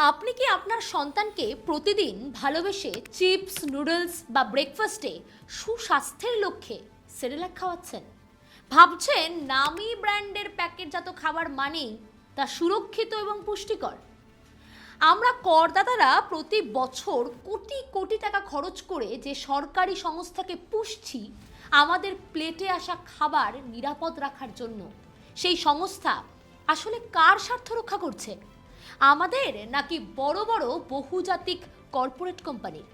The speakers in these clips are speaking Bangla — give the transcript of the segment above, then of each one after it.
আপনি কি আপনার সন্তানকে প্রতিদিন ভালোবেসে চিপস নুডলস বা ব্রেকফাস্টে সুস্বাস্থ্যের লক্ষ্যে সেরেলাক খাওয়াচ্ছেন? ভাবছেন নামি ব্র্যান্ডের প্যাকেটজাত খাবার মানেই তা সুরক্ষিত এবং পুষ্টিকর? আমরা করদাতারা প্রতি বছর কোটি কোটি টাকা খরচ করে যে সরকারি সংস্থাকে পুষছি আমাদের প্লেটে আসা খাবার নিরাপদ রাখার জন্য, সেই সংস্থা আসলে কার স্বার্থ রক্ষা করছে? আমাদের নাকি বড় বড় বহুজাতিক কর্পোরেট কোম্পানির?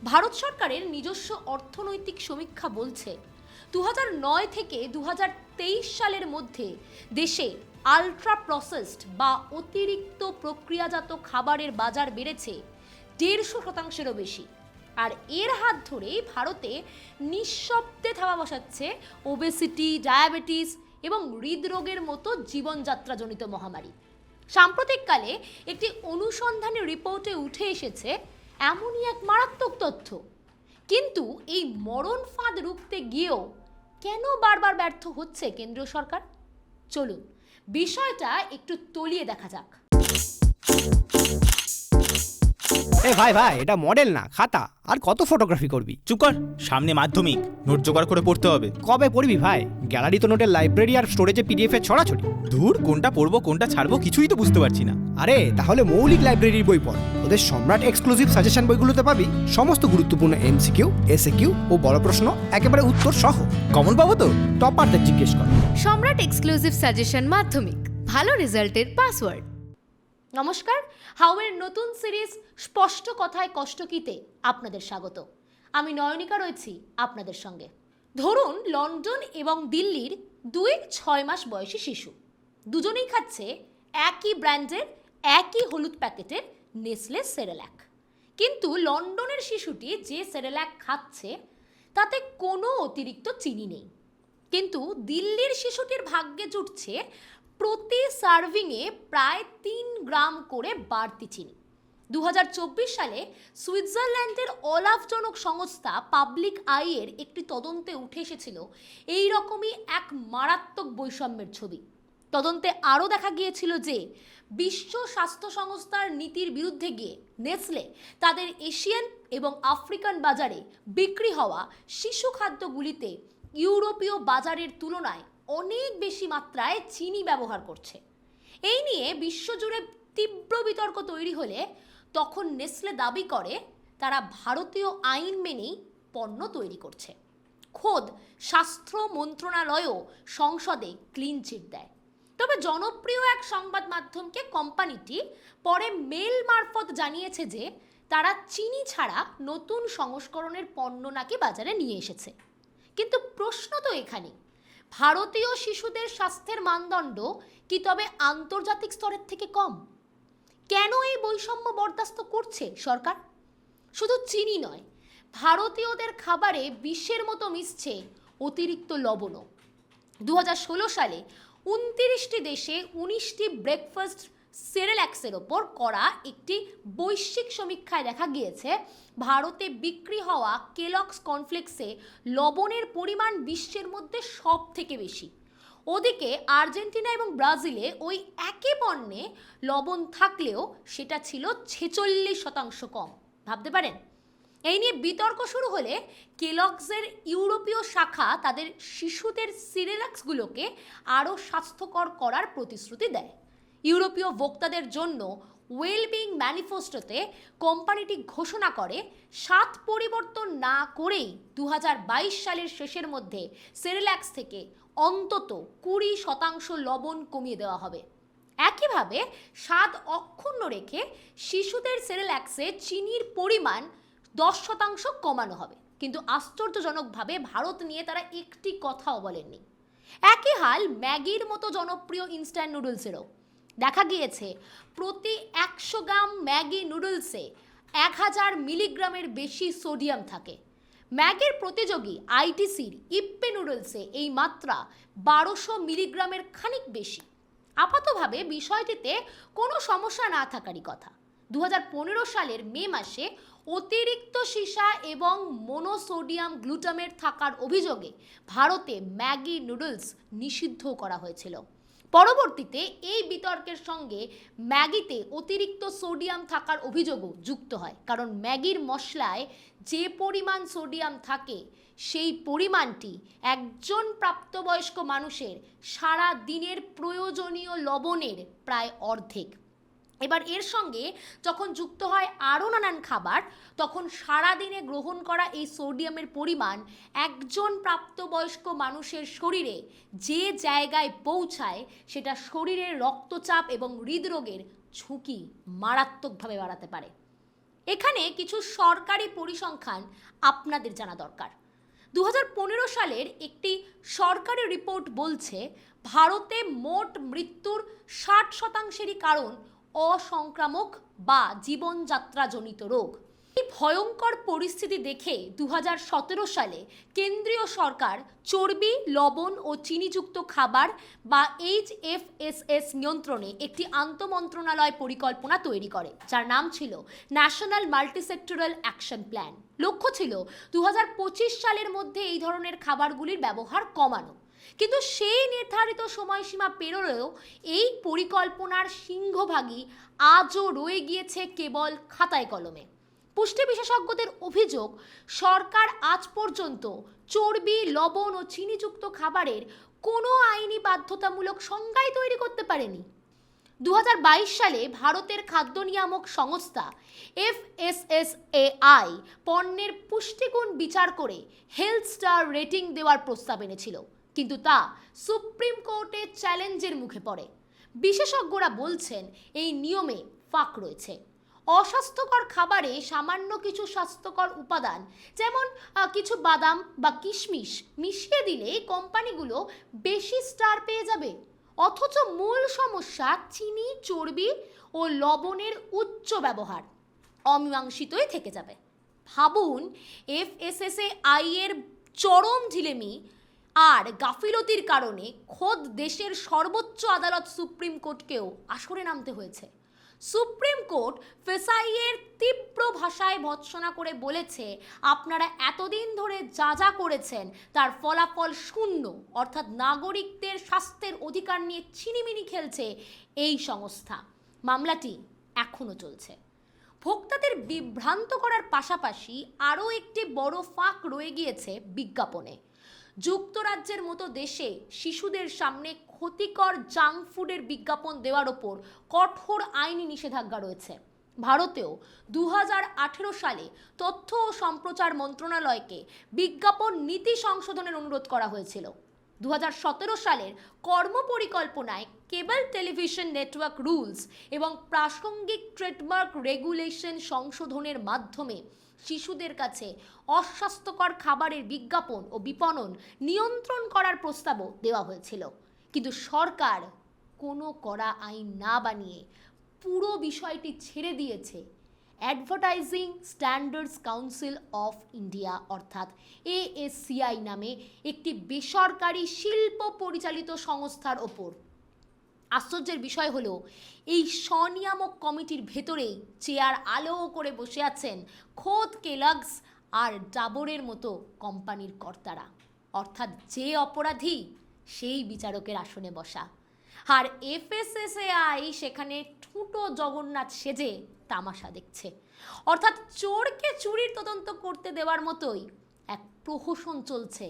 ভারত সরকারের নিজস্ব অর্থনৈতিক সমীক্ষা বলছে 2009 থেকে 2023 সালের মধ্যে দেশে আলট্রা প্রসেসড বা অতিরিক্ত প্রক্রিয়াজাত খাবারের বাজার বেড়েছে 150%-এরও বেশি। আর এর হাত ধরেই ভারতে নিঃশব্দে থাবা বসাচ্ছে ওবেসিটি, ডায়াবেটিস এবং হৃদরোগের মতো জীবনযাত্রাজনিত মহামারী। সাম্প্রতিককালে একটি অনুসন্ধানী রিপোর্টে উঠে এসেছে এমনই এক মারাত্মক তথ্য। কিন্তু এই মরণ ফাঁদ রুখতে গিয়েও কেন বারবার ব্যর্থ হচ্ছে কেন্দ্রীয় সরকার? চলুন বিষয়টা একটু তলিয়ে দেখা যাক। ভাই এটা মডেল না, খাতা। আর কত ফটোগ্রাফি করবি? চুপ কর, সামনে মাধ্যমিক, নোট জোগাড় করে পড়তে হবে। কবে পড়বি ভাই? গ্যালারি তো নোটের লাইব্রেরি আর স্টোরেজে পিডিএফ এর ছড়াছড়ি। ধুর, কোনটা পড়বো কোনটা ছাড়বো কিছুই তো বুঝতে পারছি না। আরে তাহলে মৌলিক লাইব্রেরির বই পড়। ওদের সম্রাট এক্সক্লুসিভ সাজেশন বইগুলোতে পাবি সমস্ত গুরুত্বপূর্ণ এমসিকিউ, এসএকিউ ও বড় প্রশ্ন একেবারে উত্তর সহ। কমন পাবো তো? টপারদের জিজ্ঞেস কর। সম্রাট এক্সক্লুসিভ সাজেশন মাধ্যমিক, ভালো রেজাল্টের পাসওয়ার্ড। নমস্কার, হাওয়ের নতুন সিরিজ স্পষ্ট কথায় কষ্ট কিতে আপনাদের স্বাগত। আমি নয়নিকা রয়েছি আপনাদের সঙ্গে। ধরুন লন্ডন এবং দিল্লির 2-6 মাস বয়সী শিশু দুজনেই খাচ্ছে একই ব্র্যান্ডের একই হলুদ প্যাকেটের নেসলে সেরেল্যাক। কিন্তু লন্ডনের শিশুটি যে সেরেল্যাক খাচ্ছে তাতে কোনো অতিরিক্ত চিনি নেই, কিন্তু দিল্লির শিশুটির ভাগ্যে জুটছে প্রতি সার্ভিংয়ে প্রায় 3 গ্রাম করে বাড়তি চিনি। 2024 সালে সুইজারল্যান্ডের অলাভজনক সংস্থা পাবলিক আইয়ের একটি তদন্তে উঠে এসেছিল এই রকমই এক মারাত্মক বৈষম্যের ছবি। তদন্তে আরও দেখা গিয়েছিল যে বিশ্ব স্বাস্থ্য সংস্থার নীতির বিরুদ্ধে গিয়ে নেসলে তাদের এশিয়ান এবং আফ্রিকান বাজারে বিক্রি হওয়া শিশু খাদ্যগুলিতে ইউরোপীয় বাজারের তুলনায় অনেক বেশি মাত্রায় চিনি ব্যবহার করছে। এই নিয়ে বিশ্বজুড়ে তীব্র বিতর্ক তৈরি হলে তখন নেসলে দাবি করে তারা ভারতীয় আইন মেনেই পণ্য তৈরি করছে। খোদ স্বাস্থ্য মন্ত্রণালয়ও সংসদে ক্লিন চিট দেয়। তবে জনপ্রিয় এক সংবাদ মাধ্যমকে কোম্পানিটি পরে মেল মারফত জানিয়েছে যে তারা চিনি ছাড়া নতুন সংস্করণের পণ্য নাকি বাজারে নিয়ে এসেছে। কিন্তু প্রশ্ন তো এখানে, ভারতীয় শিশুদের স্বাস্থ্যের মানদণ্ড কি তবে আন্তর্জাতিক স্তরের থেকে কম? কেন এই বৈষম্য বরদাস্ত করছে সরকার? শুধু চিনি নয়, ভারতীয়দের খাবারে বিষের মতো মিশছে অতিরিক্ত লবণও। 2016 সালে 29টি দেশে 19টি ব্রেকফাস্ট সেরেল্যাক্সের ওপর করা একটি বৈশ্বিক সমীক্ষায় দেখা গিয়েছে ভারতে বিক্রি হওয়া কেলগস কর্নফ্লেক্সে লবণের পরিমাণ বিশ্বের মধ্যে সব থেকে বেশি। ওদিকে আর্জেন্টিনা এবং ব্রাজিলে ওই একই পণ্যে লবণ থাকলেও সেটা ছিল 46% কম। ভাবতে পারেন? এই নিয়ে বিতর্ক শুরু হলে কেলগসের ইউরোপীয় শাখা তাদের শিশুদের সিরিয়ালগুলোকে আরও স্বাস্থ্যকর করার প্রতিশ্রুতি দেয়। ইউরোপীয় ভোক্তাদের জন্য ওয়েলবিং ম্যানিফেস্টোতে কোম্পানিটি ঘোষণা করে স্বাদ পরিবর্তন না করেই 2022 সালের শেষের মধ্যে সেরেল্যাক্স থেকে অন্তত 20% লবণ কমিয়ে দেওয়া হবে। একইভাবে স্বাদ অক্ষুণ্ণ রেখে শিশুদের সেরেল্যাক্সে চিনির পরিমাণ 10% কমানো হবে। কিন্তু আশ্চর্যজনকভাবে ভারত নিয়ে তারা একটি কথাও বলেননি। একই হাল ম্যাগির মতো জনপ্রিয় ইনস্ট্যান্ট নুডলসেরও। দেখা গিয়েছে প্রতি 100 গ্রাম ম্যাগি নুডলসে 1000 মিলিগ্রামের বেশি সোডিয়াম থাকে। ম্যাগির প্রতিযোগী আইটিসির ইপ্পে নুডলসে এই মাত্রা 1200 মিলিগ্রামের খানিক বেশি। আপাতভাবে বিষয়টিতে কোনো সমস্যা না থাকারই কথা। 2015 সালের মে মাসে অতিরিক্ত সীসা এবং মোনোসোডিয়াম গ্লুটামেট থাকার অভিযোগে ভারতে ম্যাগি নুডলস নিষিদ্ধ করা হয়েছিল। পরবর্তীতে এই বিতর্কের সঙ্গে ম্যাগিতে অতিরিক্ত সোডিয়াম থাকার অভিযোগও যুক্ত হয়, কারণ ম্যাগির মশলায় যে পরিমাণ সোডিয়াম থাকে সেই পরিমাণটি একজন প্রাপ্তবয়স্ক মানুষের সারা দিনের প্রয়োজনীয় লবণের প্রায় অর্ধেক। এবার এর সঙ্গে যখন যুক্ত হয় আরও নানান খাবার, তখন সারাদিনে গ্রহণ করা এই সোডিয়ামের পরিমাণ একজন প্রাপ্তবয়স্ক মানুষের শরীরে যে জায়গায় পৌঁছায় সেটা শরীরের রক্তচাপ এবং হৃদরোগের ঝুঁকি মারাত্মকভাবে বাড়াতে পারে। এখানে কিছু সরকারি পরিসংখ্যান আপনাদের জানা দরকার। 2015 সালের একটি সরকারি রিপোর্ট বলছে ভারতে মোট মৃত্যুর 60%-এরই কারণ অসংক্রামক বা জীবনযাত্রাজনিত রোগ। এই ভয়ঙ্কর পরিস্থিতি দেখে 2017 সালে কেন্দ্রীয় সরকার চর্বি, লবণ ও চিনিযুক্ত খাবার বা HFSS নিয়ন্ত্রণে একটি আন্তঃমন্ত্রণালয় পরিকল্পনা তৈরি করে, যার নাম ছিল ন্যাশনাল মাল্টিসেক্টরাল অ্যাকশন প্ল্যান। লক্ষ্য ছিল 2025 সালের মধ্যে এই ধরনের খাবারগুলির ব্যবহার কমানো। কিন্তু সেই নির্ধারিত সময়সীমা পেরোলেও এই পরিকল্পনার সিংহভাগই আজও রয়ে গিয়েছে কেবল খাতায় কলমে। পুষ্টি বিশেষজ্ঞদের অভিযোগ, সরকার আজ পর্যন্ত চর্বি, লবণ ও চিনিযুক্ত খাবারের কোনো আইনি বাধ্যতামূলক সংজ্ঞাই তৈরি করতে পারেনি। 2022 সালে ভারতের খাদ্য নিয়ামক সংস্থা FSSAI পণ্যের পুষ্টিগুণ বিচার করে হেলথ স্টার রেটিং দেওয়ার প্রস্তাব এনেছিল, কিন্তু তা সুপ্রিম কোর্টে চ্যালেঞ্জের মুখে পড়ে। বিশেষজ্ঞরা বলছেন এই নিয়মে ফাঁক রয়েছে। অস্বাস্থ্যকর খাবারে সামান্য কিছু স্বাস্থ্যকর উপাদান, যেমন কিছু বাদাম বা কিশমিশ মিশিয়ে দিলে কোম্পানিগুলো বেশি স্টার পেয়ে যাবে, অথচ মূল সমস্যা চিনি, চর্বি ও লবণের উচ্চ ব্যবহার অমীমাংসিতই থেকে যাবে। ভাবুন, FSSAI এর চরম ঢিলেমি আর গাফিলতির কারণে খোদ দেশের সর্বোচ্চ আদালত সুপ্রিম কোর্টকেও আসরে নামতে হয়েছে। সুপ্রিম কোর্ট ফেসাইয়ের তীব্র ভাষায় ভৎসনা করে বলেছে, আপনারা এতদিন ধরে যা যা করেছেন তার ফলাফল শূন্য, অর্থাৎ নাগরিকদের স্বাস্থ্যের অধিকার নিয়ে ছিনিমিনি খেলছে এই সংস্থা। মামলাটি এখনও চলছে। ভোক্তাদের বিভ্রান্ত করার পাশাপাশি আরও একটি বড় ফাঁক রয়ে গিয়েছে বিজ্ঞাপনে। যুক্তরাজ্যের মতো দেশে শিশুদের সামনে ক্ষতিকর জাঙ্ক ফুডের বিজ্ঞাপন দেওয়ার ওপর কঠোর আইনি নিষেধাজ্ঞা রয়েছে। ভারতেও 2018 সালে তথ্য ও সম্প্রচার মন্ত্রণালয়কে বিজ্ঞাপন নীতি সংশোধনের অনুরোধ করা হয়েছিল। 2017 সালের কর্মপরিকল্পনায় কেবল টেলিভিশন নেটওয়ার্ক রুলস এবং প্রাসঙ্গিক ট্রেডমার্ক রেগুলেশন সংশোধনের মাধ্যমে শিশুদের কাছে অস্বাস্থ্যকর খাবারের বিজ্ঞাপন ও বিপণন নিয়ন্ত্রণ করার প্রস্তাবও দেওয়া হয়েছিল, কিন্তু সরকার কোনো কড়া আইন না বানিয়ে পুরো বিষয়টি ছেড়ে দিয়েছে advertising standards council of India অর্থাৎ ASCI নামে একটি বেসরকারি শিল্প পরিচালিত সংস্থার ওপর। আশ্চর্যের বিষয় হলো, এই স্বনিয়ামক কমিটির ভেতরেই চেয়ার আলো করে বসে আছেন খোদ কেলগস আর ডাবরের মতো কোম্পানির কর্তারা, অর্থাৎ যে অপরাধী সেই বিচারকের আসনে বসা। আর FSSAI সেখানে ঠুঁটো জগন্নাথ সেজে তামাশা দেখছে, অর্থাৎ চোরকে চুরির তদন্ত করতে দেওয়ার মতোই এক প্রহসন চলছে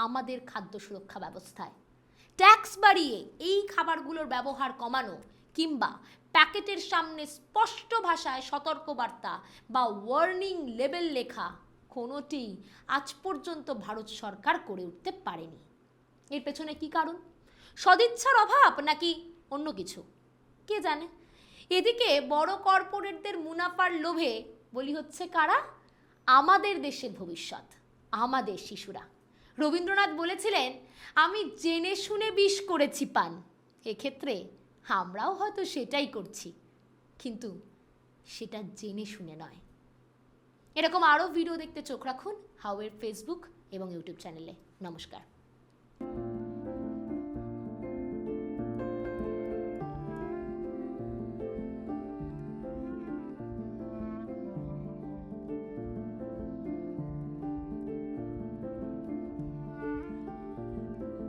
আমাদের খাদ্য সুরক্ষা ব্যবস্থায়। ট্যাক্স বাড়িয়ে এই খাবারগুলোর ব্যবহার কমানো কিংবা প্যাকেটের সামনে স্পষ্ট ভাষায় সতর্কবার্তা বা ওয়ার্নিং লেবেল লেখা, কোনোটি আজ পর্যন্ত ভারত সরকার করে উঠতে পারেনি। এর পেছনে কি কারণ? সদিচ্ছার অভাব নাকি অন্য কিছু? কে জানে। এদিকে বড় কর্পোরেটদের মুনাফার লোভে বলি হচ্ছে কারা? আমাদের দেশের ভবিষ্যৎ, আমাদের শিশুরা। রবীন্দ্রনাথ বলেছিলেন, আমি জেনে শুনে বিষ করেছি পান। এক্ষেত্রে আমরাও হয়তো সেটাই করছি, কিন্তু সেটা জেনে শুনে নয়। এরকম আরও ভিডিও দেখতে চোখ রাখুন হাওয়ের ফেসবুক এবং ইউটিউব চ্যানেলে। নমস্কার।